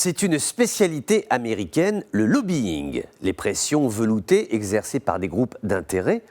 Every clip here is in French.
c'est une spécialité américaine, le lobbying, les pressions veloutées exercées par des groupes d'intérêt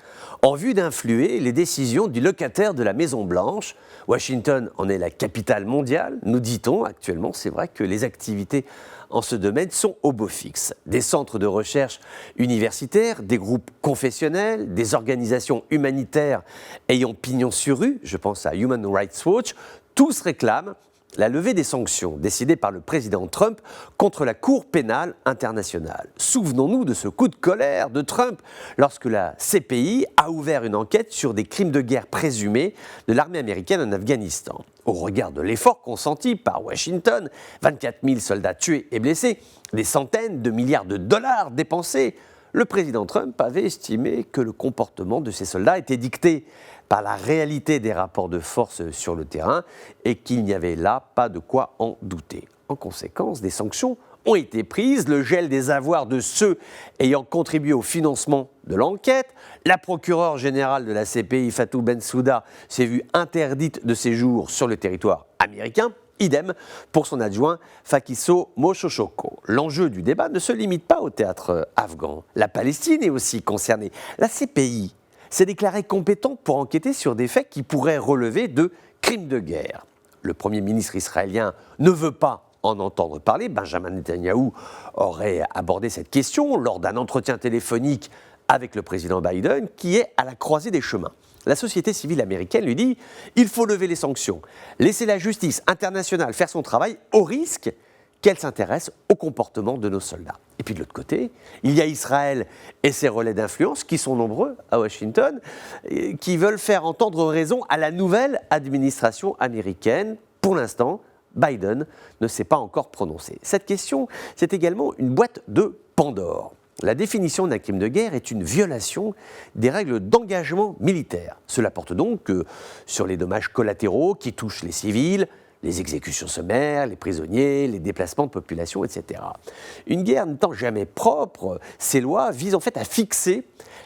en vue d'influer les décisions du locataire de la Maison-Blanche. Washington en est la capitale mondiale, nous dit-on actuellement. C'est vrai que les activités en ce domaine sont au beau fixe. Des centres de recherche universitaires, des groupes confessionnels, des organisations humanitaires ayant pignon sur rue, je pense à Human Rights Watch, tous réclament la levée des sanctions décidées par le président Trump contre la Cour pénale internationale. Souvenons-nous de ce coup de colère de Trump lorsque la CPI a ouvert une enquête sur des crimes de guerre présumés de l'armée américaine en Afghanistan. Au regard de l'effort consenti par Washington, 24 000 soldats tués et blessés, des centaines de milliards de dollars dépensés, le président Trump avait estimé que le comportement de ces soldats était dicté par la réalité des rapports de force sur le terrain et qu'il n'y avait là pas de quoi en douter. En conséquence, des sanctions ont été prises, le gel des avoirs de ceux ayant contribué au financement de l'enquête. La procureure générale de la CPI, Fatou Bensouda, s'est vue interdite de séjour sur le territoire américain. Idem pour son adjoint Fakiso Mochochoko. L'enjeu du débat ne se limite pas au théâtre afghan. La Palestine est aussi concernée. La CPI s'est déclarée compétente pour enquêter sur des faits qui pourraient relever de crimes de guerre. Le Premier ministre israélien ne veut pas en entendre parler. Benjamin Netanyahou aurait abordé cette question lors d'un entretien téléphonique avec le président Biden qui est à la croisée des chemins. La société civile américaine lui dit « Il faut lever les sanctions, laisser la justice internationale faire son travail au risque qu'elle s'intéresse au comportement de nos soldats. » Et puis de l'autre côté, il y a Israël et ses relais d'influence qui sont nombreux à Washington, qui veulent faire entendre raison à la nouvelle administration américaine. Pour l'instant, Biden ne s'est pas encore prononcé. Cette question, c'est également une boîte de Pandore. La définition d'un crime de guerre est une violation des règles d'engagement militaire. Cela porte donc sur les dommages collatéraux qui touchent les civils, les exécutions sommaires, les prisonniers, les déplacements de population, etc. Une guerre n'étant jamais propre, ces lois visent en fait à fixer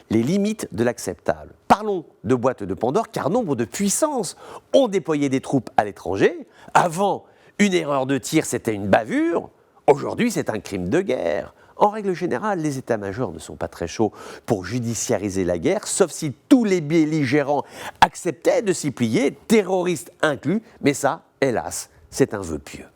les limites de l'acceptable. Parlons de boîte de Pandore, car nombre de puissances ont déployé des troupes à l'étranger. Avant, une erreur de tir, c'était une bavure. Aujourd'hui, c'est un crime de guerre. En règle générale, les états-majors ne sont pas très chauds pour judiciariser la guerre, sauf si tous les belligérants acceptaient de s'y plier, terroristes inclus, mais ça, hélas, c'est un vœu pieux.